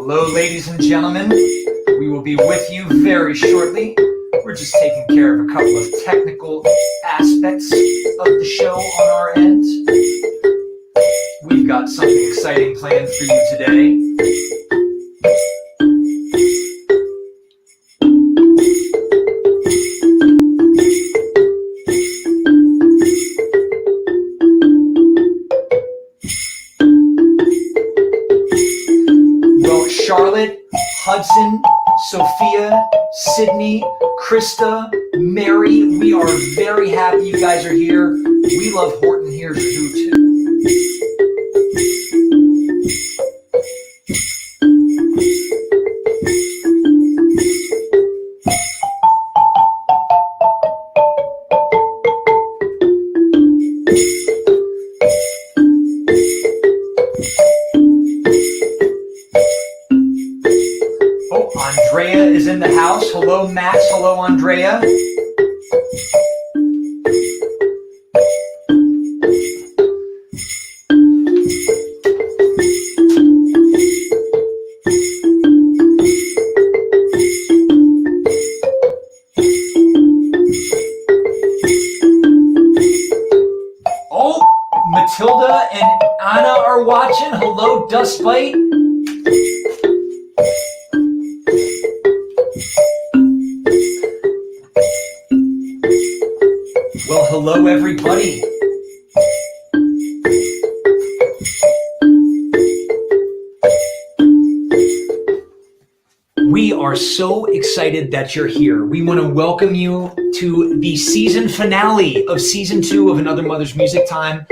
Hello, ladies and gentlemen. We will be with you very shortly. We're just taking care of a couple of technical aspects of the show on our end. We've got something exciting planned for you today. Well, Charlotte, Hudson, Sophia, Sydney, Krista, Mary, we are very happy you guys are here. We love Horton Hears too. Andrea is in the house. Hello, Max. Hello, Andrea. Oh, Matilda and Anna are watching. Hello, Dustbite. Well, hello, everybody. We are so excited that you're here. We want to welcome you to the season finale of season 2 of Another Mother's Music Time.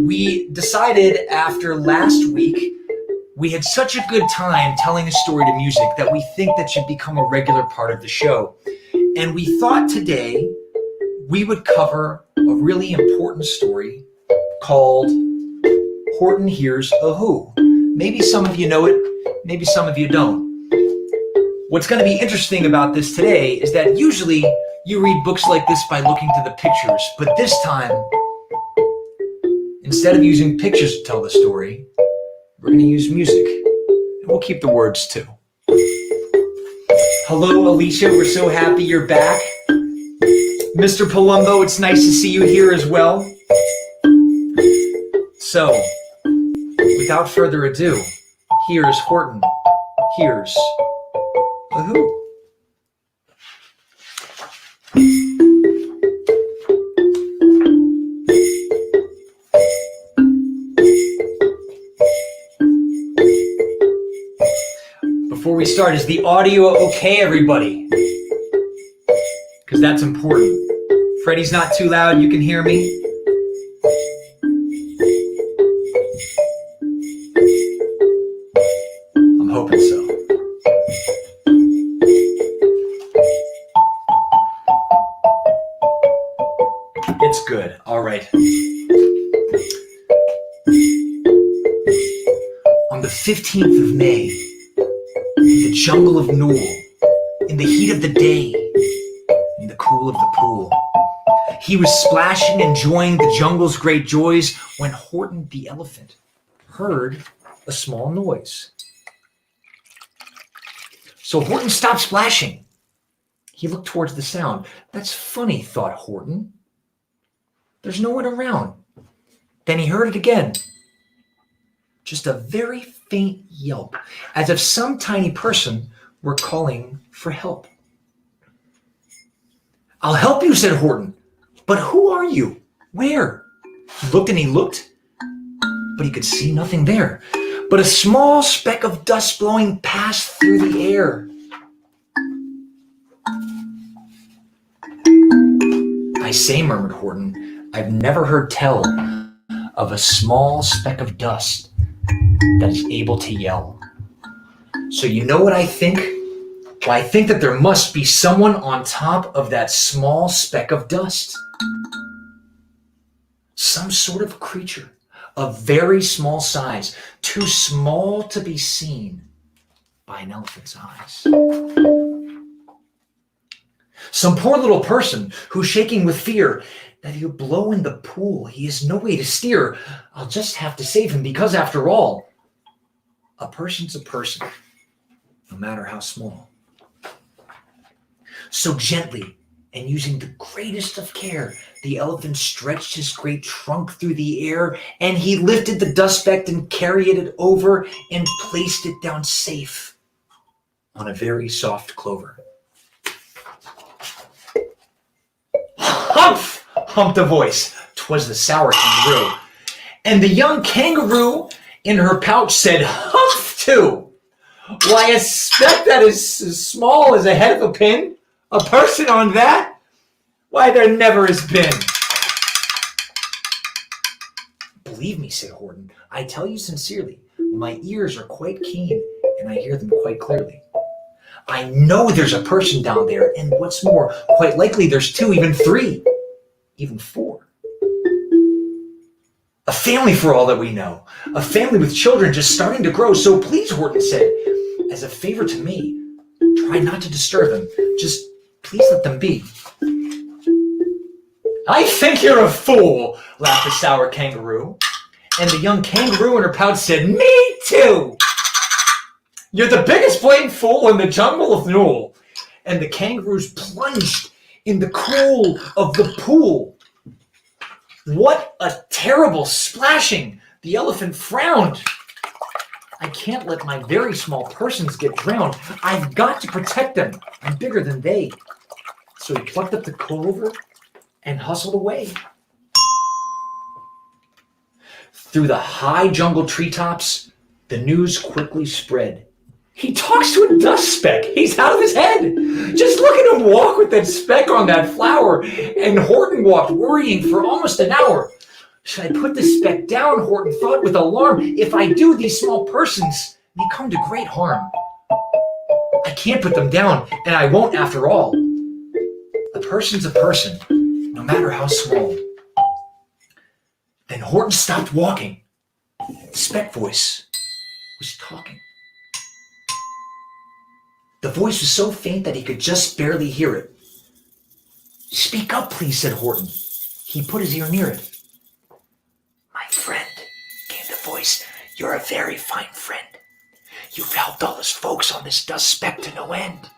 We decided after last week, we had such a good time telling a story to music that we think that should become a regular part of the show. And we thought today we would cover a really important story called Horton Hears a Who. Maybe some of you know it, maybe some of you don't. What's going to be interesting about this today is that usually you read books like this by looking to the pictures, but this time, instead of using pictures to tell the story, we're going to use music, and we'll keep the words too. Hello, Alicia. We're so happy you're back. Mr. Palumbo, it's nice to see you here as well. So, without further ado, here's Horton Hears a Who. Before we start, is the audio okay, everybody? Because that's important. Freddie's not too loud, you can hear me. I'm hoping so. It's good, all right. On the 15th of May, in the jungle of Newell, in the heat of the day, in the cool of the pool, he was splashing, enjoying the jungle's great joys, when Horton the elephant heard a small noise. So Horton stopped splashing. He looked towards the sound. That's funny, thought Horton. There's no one around. Then he heard it again. Just a very faint yelp, as if some tiny person were calling for help. I'll help you, said Horton. But who are you? Where? He looked and he looked, but he could see nothing there, but a small speck of dust blowing past through the air. I say, murmured Horton, I've never heard tell of a small speck of dust that is able to yell. So you know what I think? Well, I think that there must be someone on top of that small speck of dust. Some sort of creature of very small size, too small to be seen by an elephant's eyes. Some poor little person who's shaking with fear that he'll blow in the pool. He has no way to steer. I'll just have to save him because, after all, a person's a person. no matter how small. So gently, and using the greatest of care, the elephant stretched his great trunk through the air, and he lifted the dust speck and carried it over and placed it down safe on a very soft clover. Humph! Humped a voice. 'Twas the sour kangaroo. And the young kangaroo in her pouch said, "Humph too! Why, a speck that is as small as a head of a pin? A person on that? Why, there never has been." "Believe me," said Horton, "I tell you sincerely, my ears are quite keen, and I hear them quite clearly. I know there's a person down there, and what's more, quite likely there's 2, even 3, even 4. A family for all that we know. A family with children just starting to grow. So please," Horton said, "as a favor to me, try not to disturb them. Just please let them be." "I think you're a fool," laughed the sour kangaroo. And the young kangaroo in her pouch said, "Me too! You're the biggest blamed fool in the jungle of Newell." And the kangaroos plunged in the cool of the pool. What a terrible splashing! The elephant frowned. "I can't let my very small persons get drowned. I've got to protect them. I'm bigger than they." So he plucked up the clover and hustled away. Through the high jungle treetops, the news quickly spread. "He talks to a dust speck. He's out of his head. Just look at him walk with that speck on that flower." And Horton walked worrying for almost an hour. "Should I put the speck down?" Horton thought with alarm. "If I do, these small persons may come to great harm. I can't put them down, and I won't after all. A person's a person, no matter how small." Then Horton stopped walking. The speck voice was talking. The voice was so faint that he could just barely hear it. "Speak up, please," said Horton. He put his ear near it. "My friend," came the voice, "you're a very fine friend. You've helped all us folks on this dust speck to no end.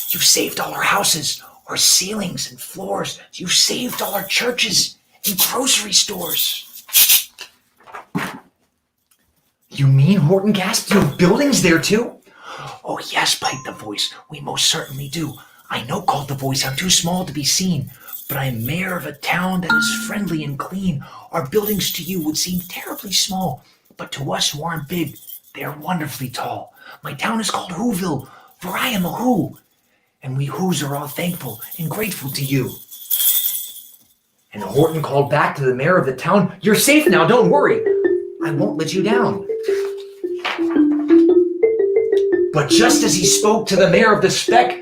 You've saved all our houses, our ceilings and floors. You've saved all our churches and grocery stores." "You mean," Horton gasped, "you have buildings there too?" "Oh yes," piped the voice, "we most certainly do. I know," called the voice, "I'm too small to be seen, but I'm mayor of a town that is friendly and clean. Our buildings to you would seem terribly small, but to us who aren't big, they are wonderfully tall. My town is called Whoville, for I am a Who, and we Whos are all thankful and grateful to you." And Horton called back to the mayor of the town, "You're safe now, don't worry. I won't let you down." But just as he spoke to the mayor of the speck,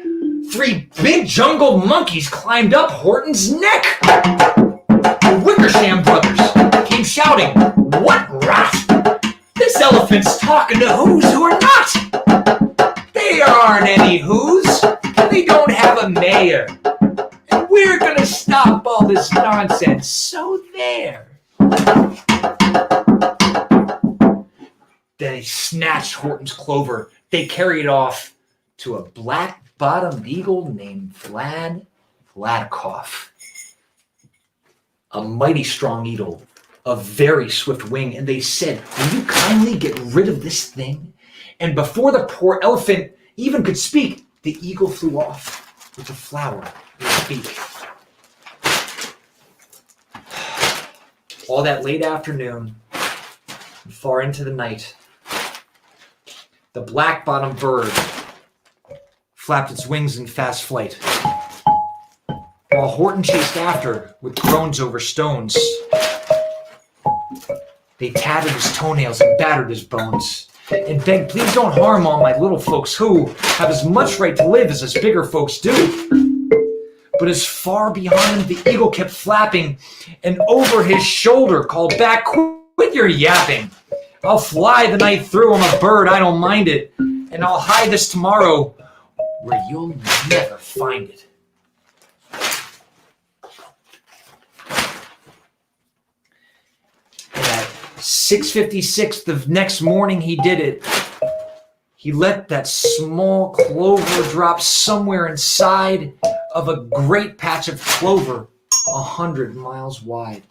3 big jungle monkeys climbed up Horton's neck. The Wickersham brothers came shouting, "What rot! This elephant's talking to Whos who are not! They aren't any Whos, and they don't have a mayor. And we're gonna stop all this nonsense, so there." They snatched Horton's clover. They carried it off to a black-bottomed eagle named Vladikoff. A mighty strong eagle, a very swift wing, and they said, "Will you kindly get rid of this thing?" And before the poor elephant even could speak, the eagle flew off with a flower in its beak. All that late afternoon, and far into the night, the black-bottomed bird flapped its wings in fast flight, while Horton chased after with groans over stones. They tattered his toenails and battered his bones, and begged, "Please don't harm all my little folks who have as much right to live as us bigger folks do." But as far behind him the eagle kept flapping, and over his shoulder called back, "Quit your yapping. I'll fly the night through. I'm a bird, I don't mind it. And I'll hide this tomorrow where you'll never find it." And at 6:56 the next morning he did it. He he let that small clover drop somewhere inside of a great patch of clover 100 miles wide.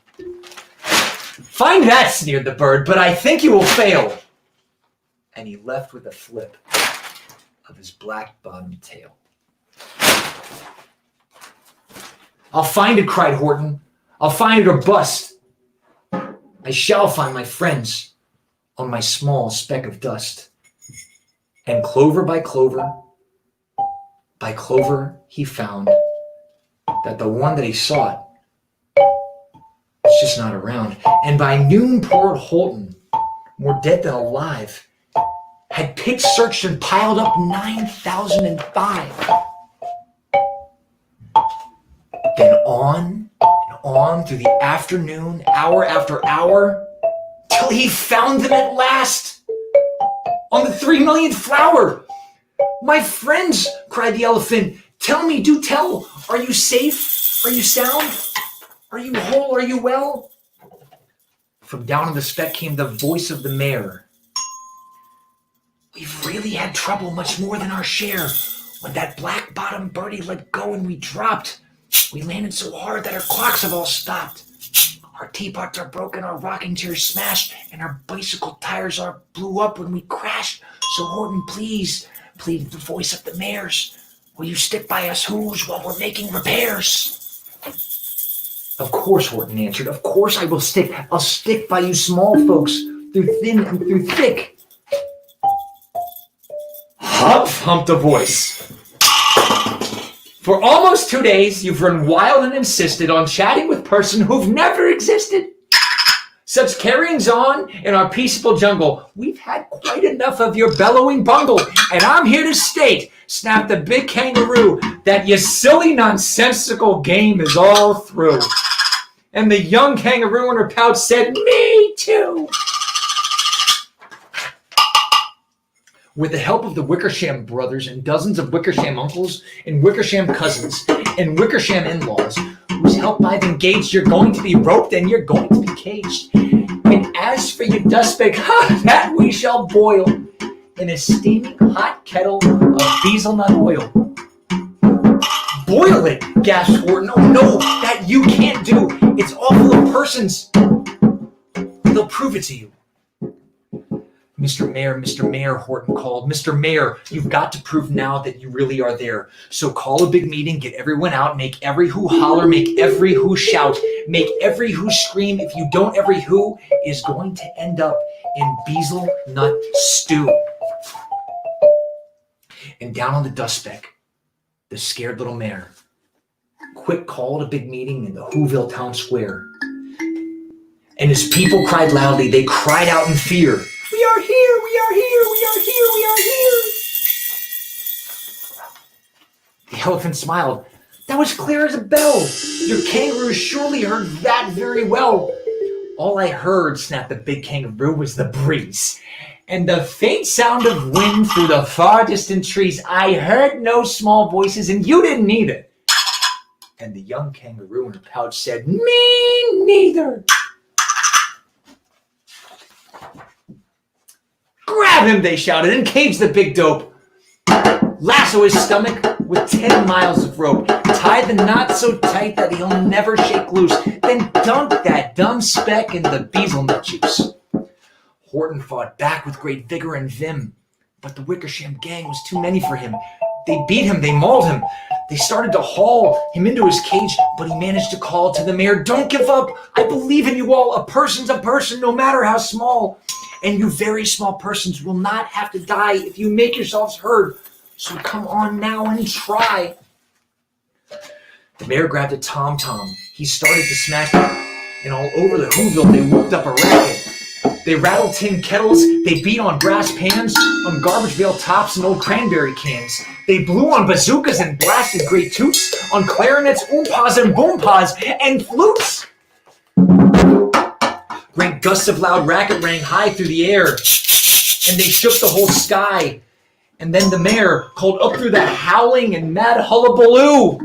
"Find that," sneered the bird, "but I think you will fail." And he left with a flip of his black-bottomed tail. "I'll find it," cried Horton. "I'll find it or bust. I shall find my friends on my small speck of dust." And clover by clover, he found that the one that he sought was just not around. And by noon, poor Horton, more dead than alive, had picked, searched, and piled up 9,005. Then on and on through the afternoon, hour after hour, till he found them at last on the 3 millionth flower. "My friends," cried the elephant, "tell me, do tell, are you safe? Are you sound? Are you whole? Are you well?" From down in the speck came the voice of the mayor. "We've really had trouble, much more than our share. When that black-bottomed birdie let go and we dropped, we landed so hard that our clocks have all stopped. Our teapots are broken, our rocking chairs smashed, and our bicycle tires are blew up when we crashed. So Horton, please," pleaded the voice of the mayor's, "will you stick by us who's while we're making repairs?" "Of course," Horton answered. "Of course I will stick. I'll stick by you small folks, through thin and through thick." "Humph," humped a voice. "For almost 2 days, you've run wild and insisted on chatting with person who've never existed. Such carryings on in our peaceable jungle. We've had quite enough of your bellowing bungle. And I'm here to state," snapped the big kangaroo, "that your silly, nonsensical game is all through." And the young kangaroo in her pouch said, "Me too." With the help of the Wickersham brothers and dozens of Wickersham uncles and Wickersham cousins and Wickersham in-laws, whose help I've engaged, you're going to be roped and you're going to be caged. And as for your dustbag, that we shall boil in a steaming hot kettle of hazelnut oil. "Boil it," gasped Horton. "Oh no, that you can't do. It's all full of persons. They'll prove it to you." Mr. Mayor," Horton called. "Mr. Mayor, you've got to prove now that you really are there. So call a big meeting, get everyone out, make every who holler, make every who shout, make every who scream. If you don't, every who is going to end up in hazelnut stew." And down on the dust speck, the scared little mayor quick called a big meeting in the Whoville town square. And his people cried loudly, they cried out in fear, "We are here, we are here, we are here, we are here." The elephant smiled. "That was clear as a bell. Your kangaroo surely heard that very well." "All I heard," snapped the big kangaroo, "was the breeze and the faint sound of wind through the far distant trees. I heard no small voices, and you didn't either." And the young kangaroo in her pouch said, "Me neither." "Grab him," they shouted, "and cage the big dope. Lasso his stomach with 10 miles of rope. Tie the knot so tight that he'll never shake loose. Then dunk that dumb speck in the hazelnut juice." Horton fought back with great vigor and vim, but the Wickersham gang was too many for him. They beat him, they mauled him. They started to haul him into his cage, but he managed to call to the mayor, "Don't give up. I believe in you all. A person's a person, no matter how small. And you very small persons will not have to die if you make yourselves heard. So come on now and try." The mayor grabbed a tom-tom. He started to smash it, and all over the Whoville they whooped up a racket. They rattled tin kettles, they beat on brass pans, on garbage pail tops and old cranberry cans. They blew on bazookas and blasted great toots, on clarinets, oompas and boompas, and flutes. Great gusts of loud racket rang high through the air, and they shook the whole sky. And then the mayor called up through that howling and mad hullabaloo,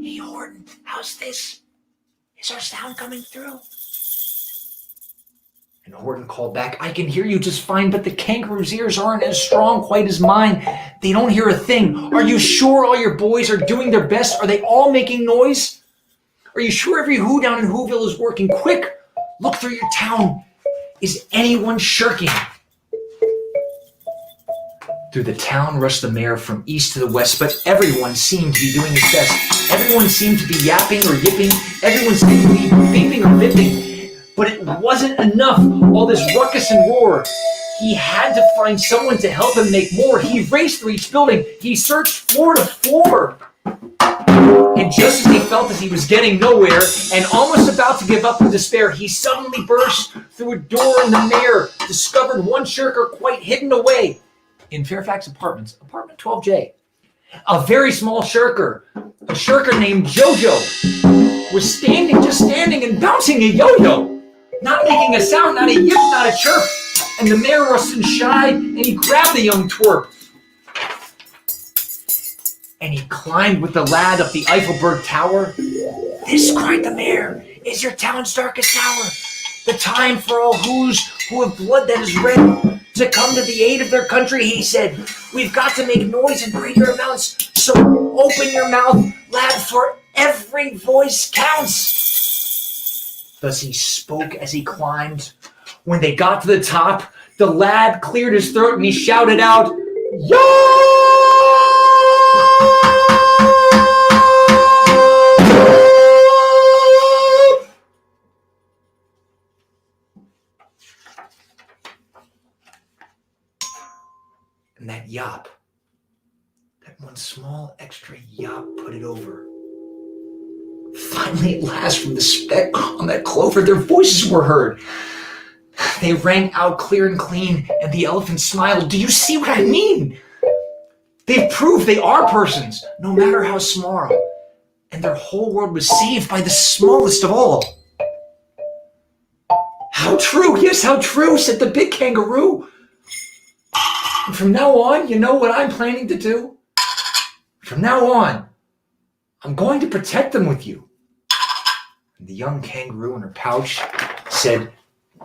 "Hey Horton, how's this? Is our sound coming through?" And Horton called back, I can hear you just fine, but the kangaroo's ears aren't as strong quite as mine. They don't hear a thing. Are you sure all your boys are doing their best? Are they all making noise? Are you sure every who down in Whoville is working? Quick, look through your town. Is anyone shirking? Through the town rushed the mayor from east to the west, but everyone seemed to be doing his best. Everyone seemed to be yapping or yipping. Everyone seemed to be beeping or bipping. But it wasn't enough, all this ruckus and roar. He had to find someone to help him make more. He raced through each building. He searched floor to floor. And just as he felt as he was getting nowhere and almost about to give up in despair, he suddenly burst through a door and the mayor discovered one shirker quite hidden away in Fairfax Apartments, apartment 12J. A very small shirker, a shirker named Jojo, was just standing and bouncing a yo-yo. Not making a sound, not a yip, not a chirp. And the mayor wasn't shy, and he grabbed the young twerp. And he climbed with the lad up the Eiffelberg Tower. This, cried the mayor, is your town's darkest hour. The time for all who have blood that is red to come to the aid of their country, he said. We've got to make noise in greater amounts, so open your mouth, lad, for every voice counts. Thus he spoke as he climbed. When they got to the top, the lad cleared his throat and he shouted out, Yo! And that yop, that one small extra yop put it over. Finally, at last, from the speck on that clover, their voices were heard. They rang out clear and clean, and the elephant smiled. Do you see what I mean? They've proved they are persons, no matter how small. And their whole world was saved by the smallest of all. How true, yes, how true, said the big kangaroo. And from now on, you know what I'm planning to do? From now on, I'm going to protect them with you. And the young kangaroo in her pouch said,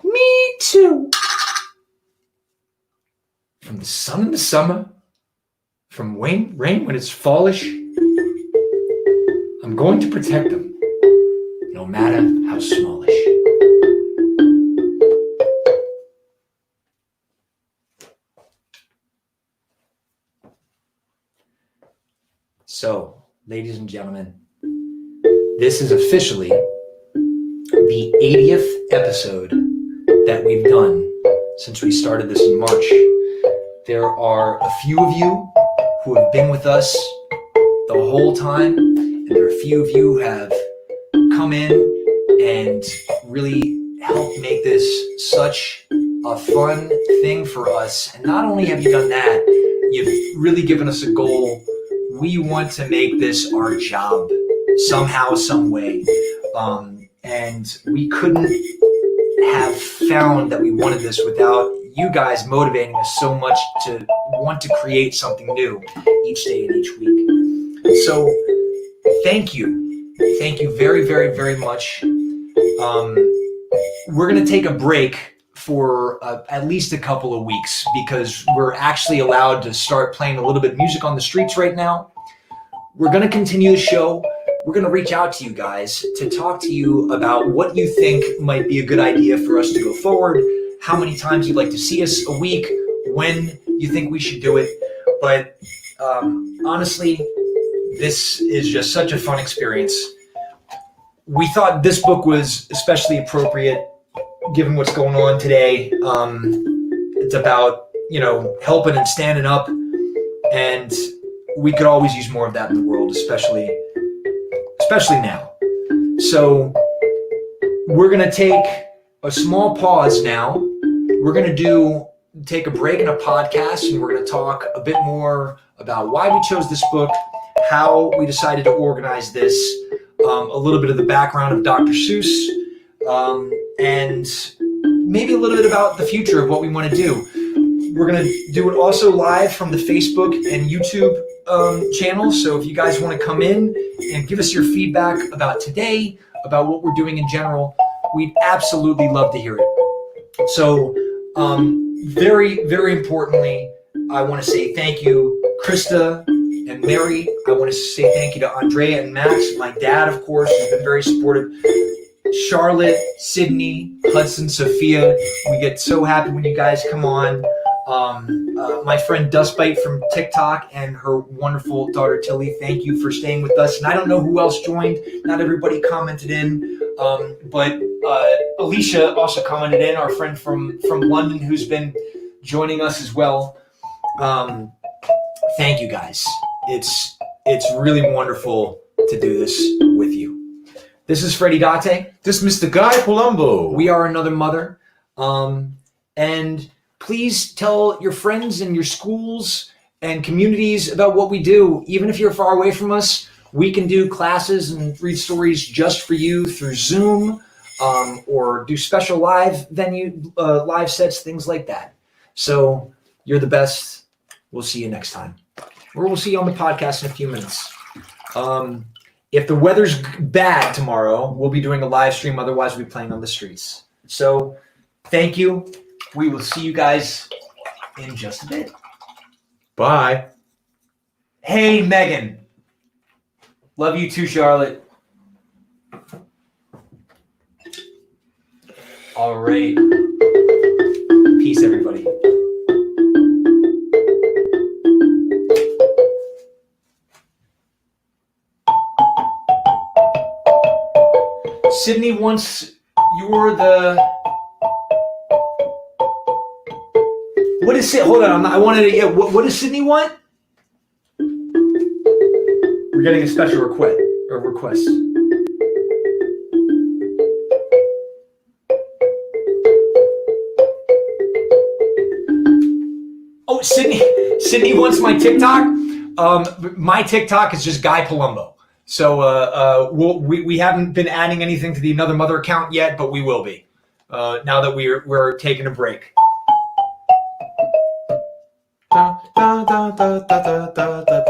Me too. From the sun in the summer, from rain when it's fallish, I'm going to protect them, no matter how smallish. So, ladies and gentlemen, this is officially the 80th episode that we've done since we started this in March. There are a few of you who have been with us the whole time, and there are a few of you who have come in and really helped make this such a fun thing for us. And not only have you done that, you've really given us a goal. We want to make this our job somehow, some way. And we couldn't have found that we wanted this without you guys motivating us so much to want to create something new each day and each week. So thank you. Thank you very, very, very much. We're going to take a break for at least a couple of weeks because we're actually allowed to start playing a little bit of music on the streets right now. We're going to continue the show. We're going to reach out to you guys to talk to you about what you think might be a good idea for us to go forward, how many times you'd like to see us a week, when you think we should do it. But honestly, this is just such a fun experience. We thought this book was especially appropriate given what's going on today. It's about, helping and standing up, and we could always use more of that in the world, especially now. So we're going to take a small pause now. We're going to take a break in a podcast, and we're going to talk a bit more about why we chose this book, how we decided to organize this, a little bit of the background of Dr. Seuss, and maybe a little bit about the future of what we want to do. We're going to do it also live from the Facebook and YouTube channels. So if you guys want to come in and give us your feedback about today, about what we're doing in general, we'd absolutely love to hear it. So, very, very importantly, I want to say thank you, Krista and Mary. I want to say thank you to Andrea and Max. My dad, of course, has been very supportive. Charlotte, Sydney, Hudson, Sophia. We get so happy when you guys come on. My friend Dustbite from TikTok and her wonderful daughter Tilly, thank you for staying with us. And I don't know who else joined. Not everybody commented in, but Alicia also commented in, our friend from London who's been joining us as well. Thank you guys. It's really wonderful to do this with you. This is Freddie Date. This is Mr. Guy Palumbo. We are Another Mother. And please tell your friends and your schools and communities about what we do. Even if you're far away from us, we can do classes and read stories just for you through Zoom, or do special live sets, things like that. So you're the best. We'll see you next time. Or we'll see you on the podcast in a few minutes. If the weather's bad tomorrow, we'll be doing a live stream. Otherwise, we'll be playing on the streets. So thank you. We will see you guys in just a bit. Bye. Hey, Megan. Love you too, Charlotte. All right. Peace, everybody. Sydney, once you're the... What is it? Hold on. I wanted to... Yeah, what does Sydney want? We're getting a special request. Oh, Sydney wants my TikTok. My TikTok is just Guy Palumbo. So we haven't been adding anything to the Another Mother account yet, but we will be now that we're taking a break. Da, da, da, da, da, da, da, da.